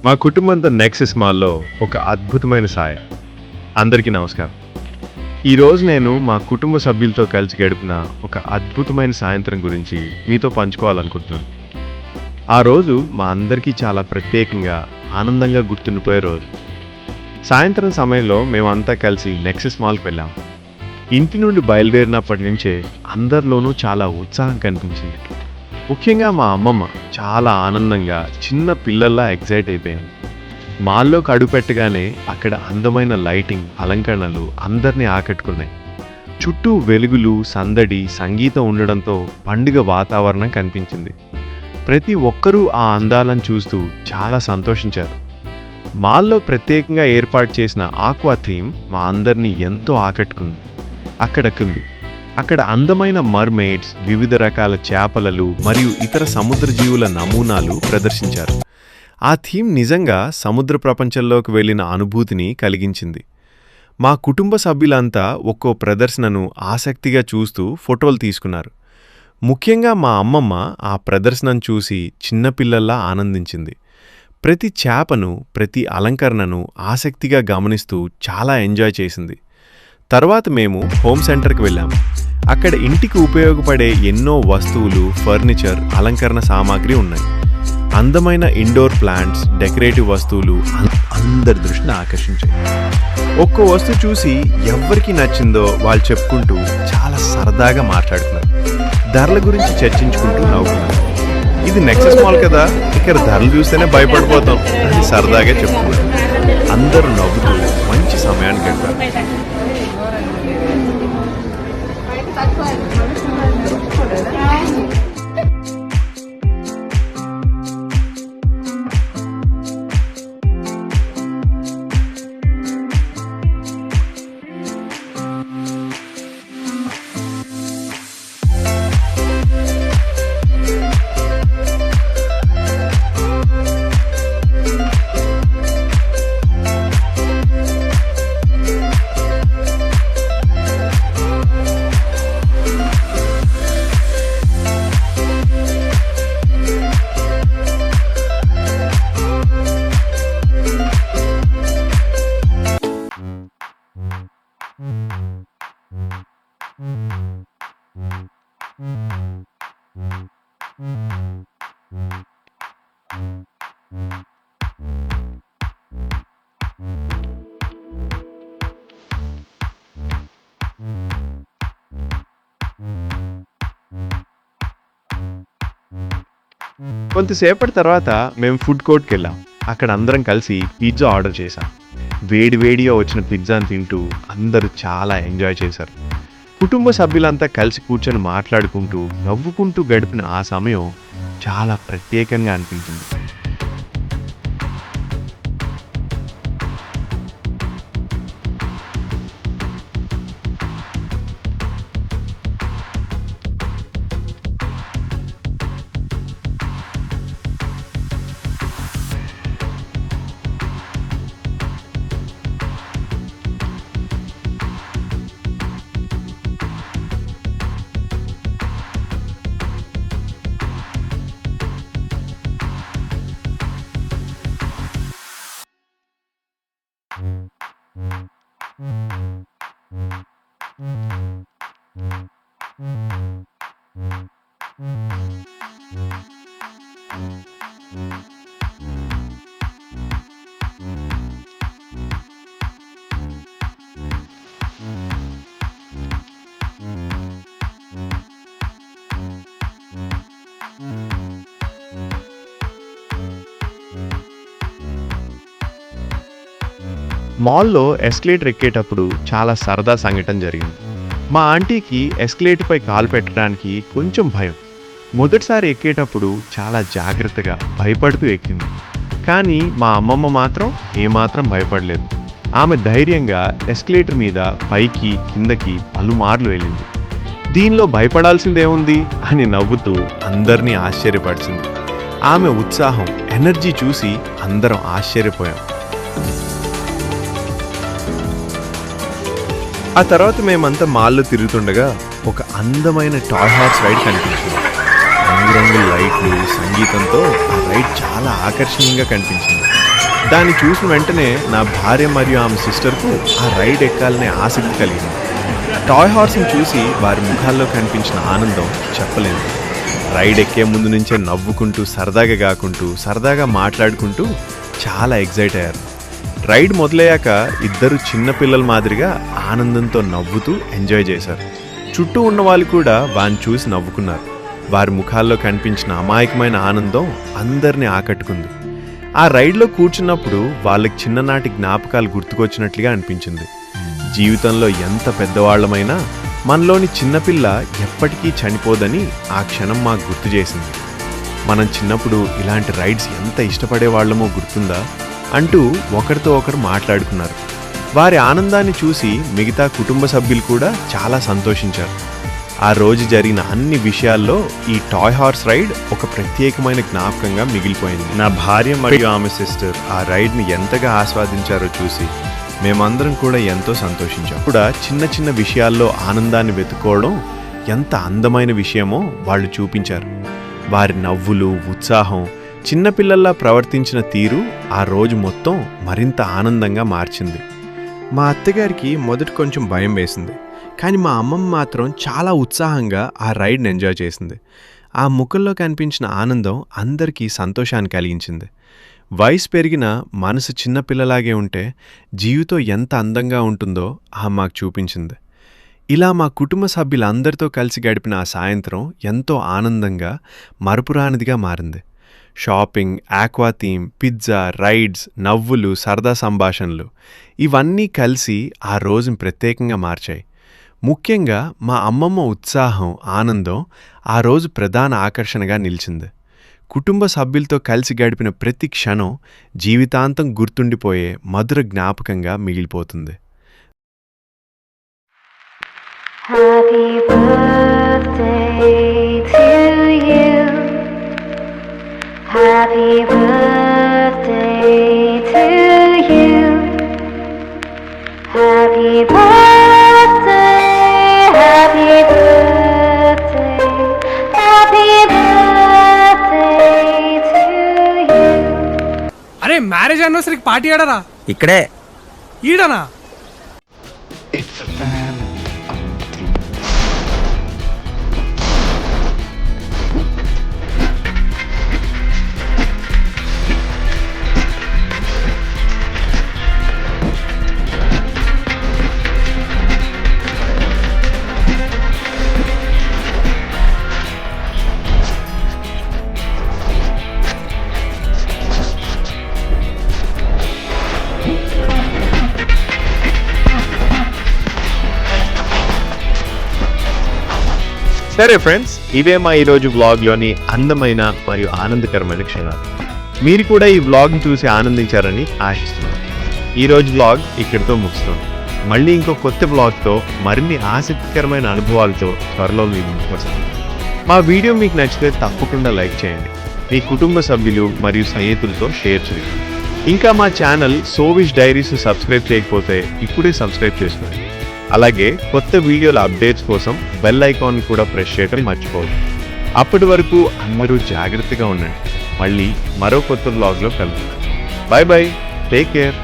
మా కుటుంబంతో నెక్సస్ మాల్లో ఒక అద్భుతమైన సాయం. అందరికీ నమస్కారం. ఈరోజు నేను మా కుటుంబ సభ్యులతో కలిసి గడిపిన ఒక అద్భుతమైన సాయంత్రం గురించి మీతో పంచుకోవాలనుకుంటున్నాను. ఆ రోజు మా అందరికీ చాలా ప్రత్యేకంగా, ఆనందంగా గుర్తుండిపోయే రోజు. సాయంత్రం సమయంలో మేమంతా కలిసి నెక్సస్ మాల్కి వెళ్ళాం. ఇంటి నుండి బయలుదేరినప్పటి నుంచే అందరిలోనూ చాలా ఉత్సాహం కనిపించింది. ముఖ్యంగా మా అమ్మమ్మ చాలా ఆనందంగా, చిన్న పిల్లల్లా ఎగ్జైట్ అయిపోయింది. మాల్లోకి అడుగుపెట్టగానే అక్కడ అందమైన లైటింగ్, అలంకరణలు అందరినీ ఆకట్టుకున్నాయి. చుట్టూ వెలుగులు, సందడి, సంగీతం ఉండడంతో పండుగ వాతావరణం కనిపించింది. ప్రతి ఒక్కరూ ఆ అందాలను చూస్తూ చాలా సంతోషించారు. మాల్లో ప్రత్యేకంగా ఏర్పాటు చేసిన ఆక్వా థీమ్ మా అందరినీ ఎంతో ఆకట్టుకుంది. అక్కడ అందమైన మర్మెయిడ్స్, వివిధ రకాల చేపలలు మరియు ఇతర సముద్ర జీవుల నమూనాలు ప్రదర్శించారు. ఆ థీమ్ నిజంగా సముద్ర ప్రపంచంలోకి వెళ్ళిన అనుభూతిని కలిగించింది. మా కుటుంబ సభ్యులంతా ఒక్కో ప్రదర్శనను ఆసక్తిగా చూస్తూ ఫోటోలు తీసుకున్నారు. ముఖ్యంగా మా అమ్మమ్మ ఆ ప్రదర్శనను చూసి చిన్నపిల్లల్లా ఆనందించింది. ప్రతి చేపను, ప్రతి అలంకరణను ఆసక్తిగా గమనిస్తూ చాలా ఎంజాయ్ చేసింది. తర్వాత మేము హోమ్ సెంటర్కి వెళ్ళాము. అక్కడ ఇంటికి ఉపయోగపడే ఎన్నో వస్తువులు, ఫర్నిచర్, అలంకరణ సామాగ్రి ఉన్నాయి. అందమైన ఇండోర్ ప్లాంట్స్, డెకరేటివ్ వస్తువులు అందరి దృష్టిని ఆకర్షించాయి. ఒక్కో వస్తువు చూసి ఎవరికి నచ్చిందో వాళ్ళు చెప్పుకుంటూ చాలా సరదాగా మాట్లాడుతున్నారు. ధరల గురించి చర్చించుకుంటూ నవ్వుతున్నారు. ఇది నెక్సస్ మాల్ కదా, ఇక్కడ ధరలు చూస్తేనే భయపడిపోతాం అని సరదాగా చెప్పుకున్నారు. అందరూ నవ్వుతూ మంచి సమయాన్ని గడిపారు. కొంతసేపటి తర్వాత మేము ఫుడ్ కోర్ట్కి వెళ్ళాం. అక్కడ అందరం కలిసి పిజ్జా ఆర్డర్ చేశాం. వేడివేడిగా వచ్చిన పిజ్జాని తింటూ అందరూ చాలా ఎంజాయ్ చేశారు. కుటుంబ సభ్యులంతా కలిసి కూర్చొని మాట్లాడుకుంటూ, నవ్వుకుంటూ గడిపిన ఆ సమయం చాలా ప్రత్యేకంగా అనిపించింది. మాల్లో ఎస్కలేటర్ ఎక్కేటప్పుడు చాలా సరదా సంఘటన జరిగింది. మా ఆంటీకి ఎస్కలేటర్పై కాలు పెట్టడానికి కొంచెం భయం. మొదటిసారి ఎక్కేటప్పుడు చాలా జాగ్రత్తగా, భయపడుతూ ఎక్కింది. కానీ మా అమ్మమ్మ మాత్రం ఏమాత్రం భయపడలేదు. ఆమె ధైర్యంగా ఎస్కలేటర్ మీద పైకి, కిందకి పలుమార్లు వెళ్ళింది. దీనిలో భయపడాల్సిందేముంది అని నవ్వుతూ అందరినీ ఆశ్చర్యపరిచింది. ఆమె ఉత్సాహం, ఎనర్జీ చూసి అందరం ఆశ్చర్యపోయాం. ఆ తర్వాత మేమంతా మాల్లో తిరుగుతుండగా ఒక అందమైన టాయ్ హార్స్ రైడ్ కనిపించింది. రంగురంగుల లైట్లు, సంగీతంతో ఆ రైడ్ చాలా ఆకర్షణీయంగా కనిపించింది. దాన్ని చూసిన వెంటనే నా భార్య మరియు ఆమె సిస్టర్కు ఆ రైడ్ ఎక్కాలనే ఆసక్తి కలిగింది. టాయ్ హార్స్ని చూసి వారి ముఖాల్లో కనిపించిన ఆనందం చెప్పలేదు. రైడ్ ఎక్కే ముందు నుంచే నవ్వుకుంటూ సరదాగా మాట్లాడుకుంటూ చాలా ఎగ్జైట్ అయ్యారు. రైడ్ మొదలయ్యాక ఇద్దరు చిన్నపిల్లల మాదిరిగా ఆనందంతో నవ్వుతూ ఎంజాయ్ చేశారు. చుట్టూ ఉన్న వాళ్ళు కూడా వారిని చూసి నవ్వుకున్నారు. వారి ముఖాల్లో కనిపించిన అమాయకమైన ఆనందం అందరినీ ఆకట్టుకుంది. ఆ రైడ్లో కూర్చున్నప్పుడు వాళ్ళకి చిన్ననాటి జ్ఞాపకాలు గుర్తుకొచ్చినట్లుగా అనిపించింది. జీవితంలో ఎంత పెద్దవాళ్లమైనా మనలోని చిన్నపిల్ల ఎప్పటికీ చనిపోదని ఆ క్షణం మాకు గుర్తు చేసింది. మనం చిన్నప్పుడు ఇలాంటి రైడ్స్ ఎంత ఇష్టపడేవాళ్లమో గుర్తుందా అంటూ ఒకరితో ఒకరు మాట్లాడుకున్నారు. వారి ఆనందాన్ని చూసి మిగతా కుటుంబ సభ్యులు కూడా చాలా సంతోషించారు. ఆ రోజు జరిగిన అన్ని విషయాల్లో ఈ టాయ్ హార్స్ రైడ్ ఒక ప్రత్యేకమైన జ్ఞాపకంగా మిగిలిపోయింది. నా భార్య మరియు ఆమె సిస్టర్ ఆ రైడ్ని ఎంతగా ఆస్వాదించారో చూసి మేమందరం కూడా ఎంతో సంతోషించాం. కూడా చిన్న చిన్న విషయాల్లో ఆనందాన్ని వెతుక్కోవడం ఎంత అందమైన విషయమో వాళ్ళు చూపించారు. వారి నవ్వులు, ఉత్సాహం, చిన్నపిల్లల్లా ప్రవర్తించిన తీరు ఆ రోజు మొత్తం మరింత ఆనందంగా మార్చింది. మా అత్తగారికి మొదట కొంచెం భయం వేసింది, కానీ మా అమ్మమ్మ మాత్రం చాలా ఉత్సాహంగా ఆ రైడ్ని ఎంజాయ్ చేసింది. ఆ ముఖంలో కనిపించిన ఆనందం అందరికీ సంతోషాన్ని కలిగించింది. వయసు పెరిగిన మనసు చిన్నపిల్లలాగే ఉంటే జీవితం ఎంత అందంగా ఉంటుందో మాకు చూపించింది. ఇలా మా కుటుంబ సభ్యులందరితో కలిసి గడిపిన ఆ సాయంత్రం ఎంతో ఆనందంగా, మరపురానిదిగా మారింది. Shopping, aqua theme, pizza, rides, నవ్వులు, సరదా సంభాషణలు ఇవన్నీ కలిసి ఆ రోజును ప్రత్యేకంగా మార్చాయి. ముఖ్యంగా మా అమ్మమ్మ ఉత్సాహం, ఆనందం ఆ రోజు ప్రధాన ఆకర్షణగా నిలిచింది. కుటుంబ సభ్యులతో కలిసి గడిపిన ప్రతి క్షణం జీవితాంతం గుర్తుండిపోయే మధుర జ్ఞాపకంగా మిగిలిపోతుంది. Happy birthday to you. Happy birthday to you. Happy birthday, happy birthday, happy birthday to you. అరే మ్యారేజ్ యానివర్సరీకి పార్టీ ఆడరా? ఇక్కడే ఈడనా? సరే ఫ్రెండ్స్, ఇవే మా ఈరోజు వ్లాగ్లోని అందమైన మరియు ఆనందకరమైన క్షణాలు. మీరు కూడా ఈ వ్లాగ్ని చూసి ఆనందించారని ఆశిస్తున్నాను. ఈరోజు వ్లాగ్ ఇక్కడితో ముగుస్తుంది. మళ్ళీ ఇంకో కొత్త వ్లాగ్తో మరిన్ని ఆసక్తికరమైన అనుభవాలతో త్వరలో మీ ముందుకు వస్తాను. మా వీడియో మీకు నచ్చితే తప్పకుండా లైక్ చేయండి. మీ కుటుంబ సభ్యులు మరియు స్నేహితులతో షేర్ చేయండి. ఇంకా మా ఛానల్ సోవిష్ డైరీస్ సబ్స్క్రైబ్ చేయకపోతే ఇప్పుడే సబ్స్క్రైబ్ చేసుకోండి. అలాగే కొత్త వీడియోల అప్డేట్స్ కోసం బెల్ ఐకాన్ కూడా ప్రెస్ చేయడం మర్చిపోవద్దు. అప్పటి వరకు అందరూ జాగ్రత్తగా ఉండండి. మళ్ళీ మరో కొత్త వ్లాగ్లో కలుద్దాం. By by, take care.